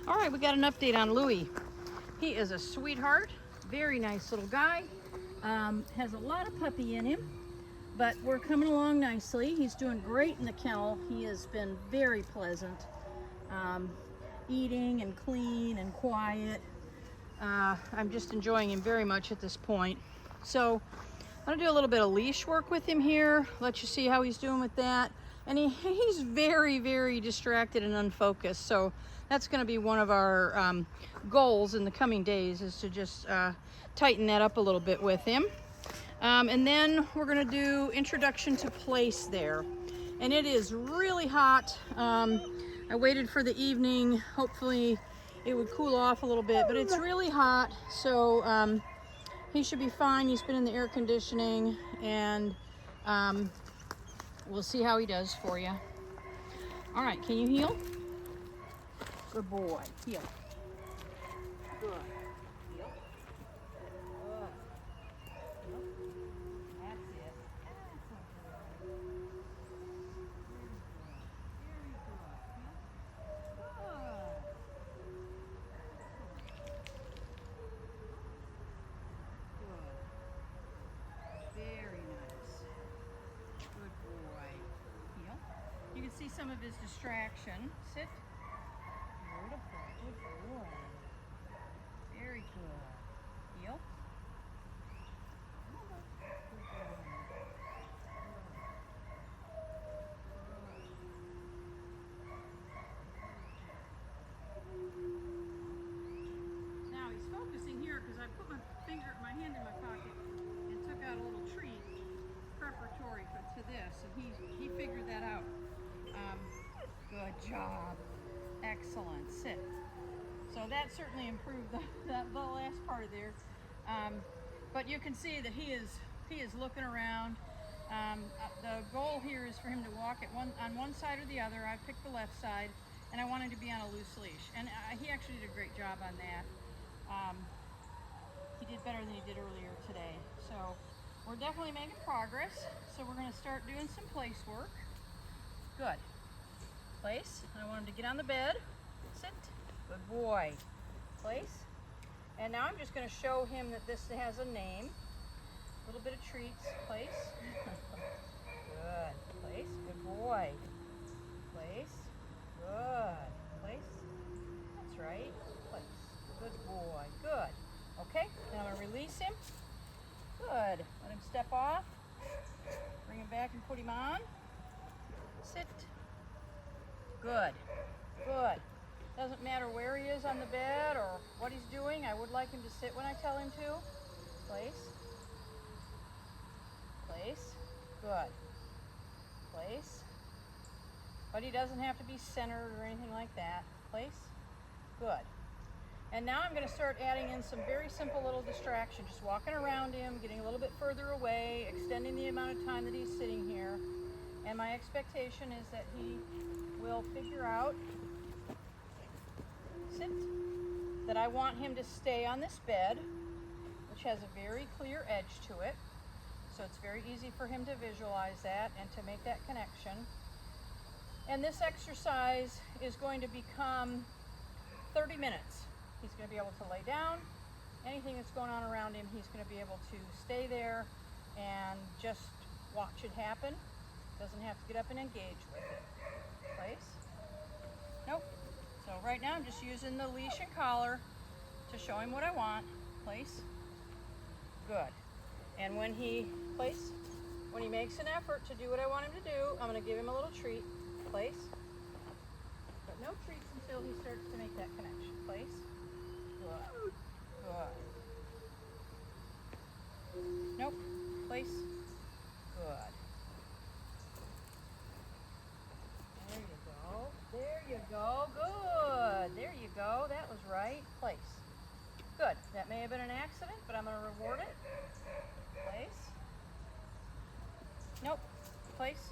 All right, we got an update on Louie. He is a sweetheart, very nice little guy. Has a lot of puppy in him, but we're coming along nicely. He's doing great in the kennel. He has been very pleasant, eating and clean and quiet. I'm just enjoying him very much at this point. So I'm gonna do a little bit of leash work with him here, let you see how he's doing with that. And he's very, very distracted and unfocused. So that's gonna be one of our goals in the coming days, is to just tighten that up a little bit with him. And then we're gonna do introduction to place there. And it is really hot. I waited for the evening. Hopefully it would cool off a little bit, but it's really hot. So he should be fine. He's been in the air conditioning, and we'll see how he does for you. All right, can you heel? Good boy, heel. Good, heel. Good. Heel. That's it. That's okay. Very good. Good. Good. Very nice. Good boy. Heel. You can see some of his distraction. Sit. Beautiful. Good boy. Very good. Heel. Good boy. Now he's focusing here because I put my hand in my pocket and took out a little treat preparatory to this, and he figured that out. Good job. Excellent. Sit. So that certainly improved the last part of there. But you can see that he is looking around. The goal here is for him to walk on one side or the other. I picked the left side, and I want him to be on a loose leash. And he actually did a great job on that. He did better than he did earlier today. So we're definitely making progress. So we're going to start doing some place work. Good. Place. I want him to get on the bed. Sit. Good boy. Place. And now I'm just going to show him that this has a name. A little bit of treats. Place. Good. Place. Good boy. Place. Good. Place. That's right. Place. Good boy. Good. Okay. Now I'm going to release him. Good. Let him step off. Bring him back and put him on. Sit. Good. Good. Doesn't matter where he is on the bed or what he's doing. I would like him to sit when I tell him to. Place. Place. Good. Place. But he doesn't have to be centered or anything like that. Place. Good. And now I'm going to start adding in some very simple little distractions. Just walking around him, getting a little bit further away, extending the amount of time that he's sitting here. And my expectation is that he will figure out, sit, that I want him to stay on this bed, which has a very clear edge to it. So it's very easy for him to visualize that and to make that connection. And this exercise is going to become 30 minutes. He's going to be able to lay down. Anything that's going on around him, he's going to be able to stay there and just watch it happen. Doesn't have to get up and engage with it. Place. Nope. So right now I'm just using the leash and collar to show him what I want. Place. Good. And when he makes an effort to do what I want him to do, I'm going to give him a little treat. Place. But no treats until he starts to make that connection. Place. Good. Good. Nope. Place. Good. There you go. There you go. Good. There you go. That was right. Place. Good. That may have been an accident, but I'm going to reward it. Place. Nope. Place.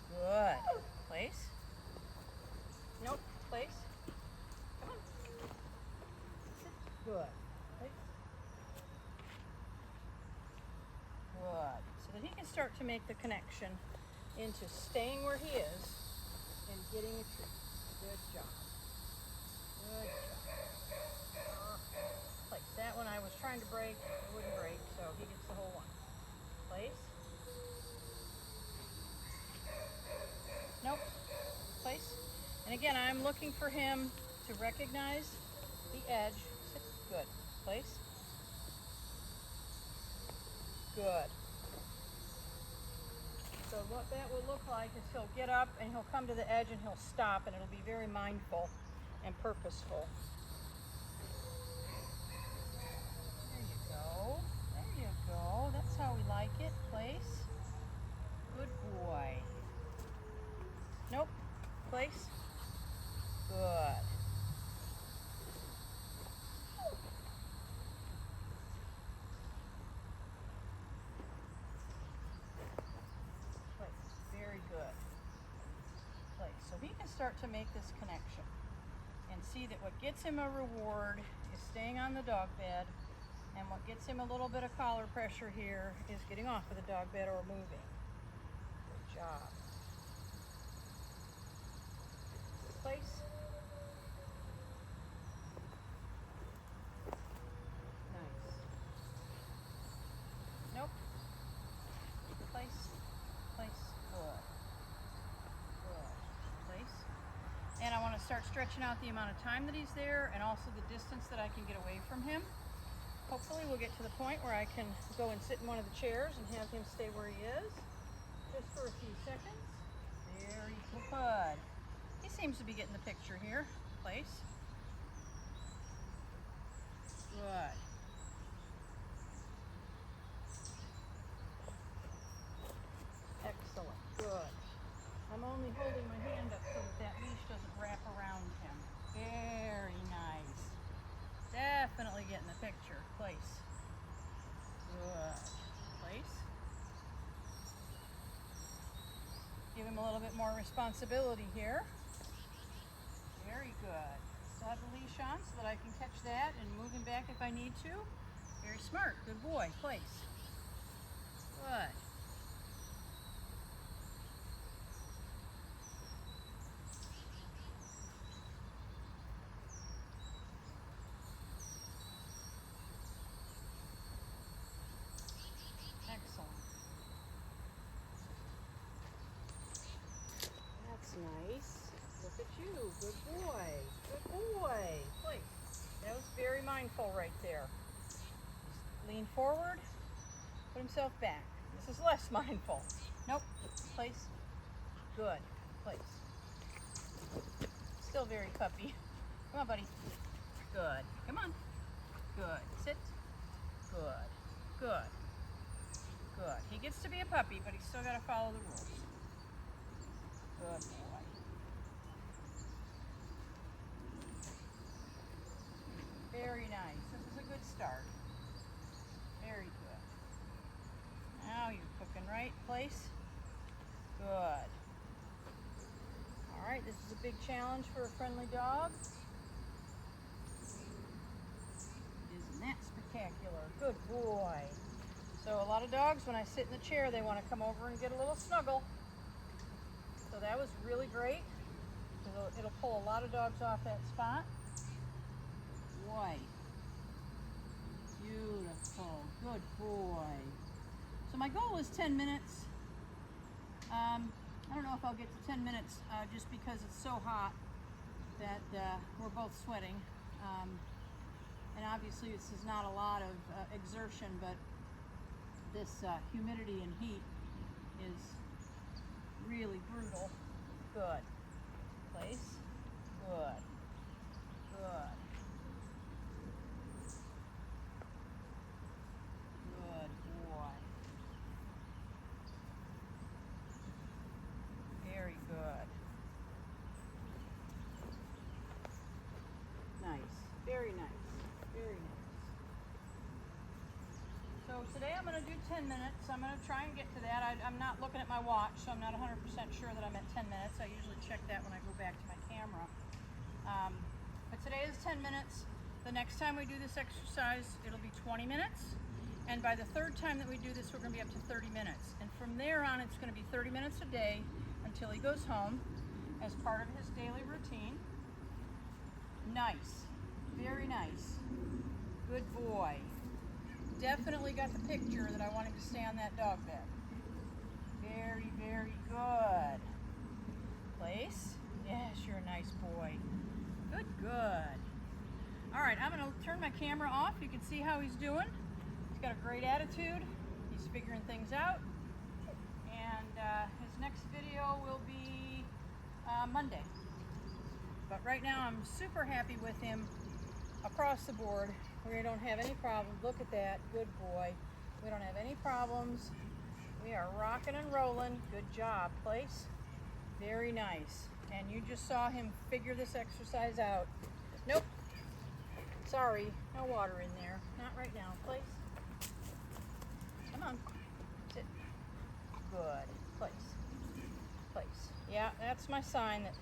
Good. Place. Nope. Place. Come on. Sit. Good. Place. Good. So that he can start to make the connection into staying where he is and getting a treat. Good job. again, I'm looking for him to recognize the edge. Sit. Good. Place. Good. So what that will look like is he'll get up and he'll come to the edge and he'll stop, and it'll be very mindful and purposeful. There you go. There you go. That's how we like it. Place. Good boy. Nope. Place. Good. Place. Very good. Place. So he can start to make this connection and see that what gets him a reward is staying on the dog bed, and what gets him a little bit of collar pressure here is getting off of the dog bed or moving. Good job. Place. Nice. Nope. Place. Place. Good. Good. Place. And I want to start stretching out the amount of time that he's there, and also the distance that I can get away from him. Hopefully we'll get to the point where I can go and sit in one of the chairs and have him stay where he is, just for a few seconds. Very good. He seems to be getting the picture here. Place. Good. Excellent. Good. I'm only holding my hand up so that leash doesn't wrap around him. Very nice. Definitely getting the picture. Place. Good. Place. Give him a little bit more responsibility here. Very good. Still have the leash on so that I can catch that and move him back if I need to. Very smart. Good boy. Place. Good. Excellent. That's nice. Look at you. Good boy. Good boy. Place. That was very mindful right there. Lean forward. Put himself back. This is less mindful. Nope. Place. Good. Place. Still very puppy. Come on, buddy. Good. Come on. Good. Sit. Good. Good. Good. He gets to be a puppy, but he's still got to follow the rules. Good boy. Very nice. This is a good start. Very good. Now you're cooking right. Place. Good. All right, this is a big challenge for a friendly dog. Isn't that spectacular? Good boy. So a lot of dogs, when I sit in the chair, they want to come over and get a little snuggle. So that was really great. It'll pull a lot of dogs off that spot. Boy. Beautiful. Good boy. So my goal is 10 minutes. I don't know if I'll get to 10 minutes just because it's so hot that we're both sweating. And obviously this is not a lot of exertion, but this humidity and heat is really brutal. Good. Place. Good. Good. Good boy. Very good. Nice. Very nice. Very nice. So today I'm going to do 10 minutes. I'm going to try and get to that. I'm not looking at my watch, so I'm not 100% sure that I'm at 10 minutes. I usually check that when I go back to my camera. But today is 10 minutes. The next time we do this exercise, it'll be 20 minutes. And by the third time that we do this, we're going to be up to 30 minutes. And from there on, it's going to be 30 minutes a day until he goes home as part of his daily routine. Nice. Very nice. Good boy. Definitely got the picture that I wanted to stay on that dog bed. Very, very good. Place. Yes, you're a nice boy. Good, good. All right, I'm gonna turn my camera off. You can see how he's doing. He's got a great attitude. He's figuring things out. And his next video will be Monday. But right now I'm super happy with him across the board. We don't have any problems. Look at that, good boy. We don't have any problems. We are rocking and rolling. Good job, Place. Very nice. And you just saw him figure this exercise out. Nope. Sorry, no water in there. Not right now. Place. Come on. Sit. Good. Place. Place. Yeah, that's my sign that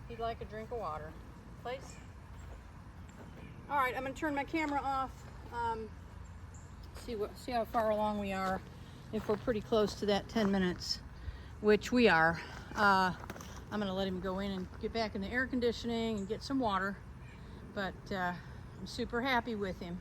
he'd like a drink of water. Place. All right, I'm gonna turn my camera off. See how far along we are. If we're pretty close to that 10 minutes, which we are. I'm gonna let him go in and get back in the air conditioning and get some water. But I'm super happy with him.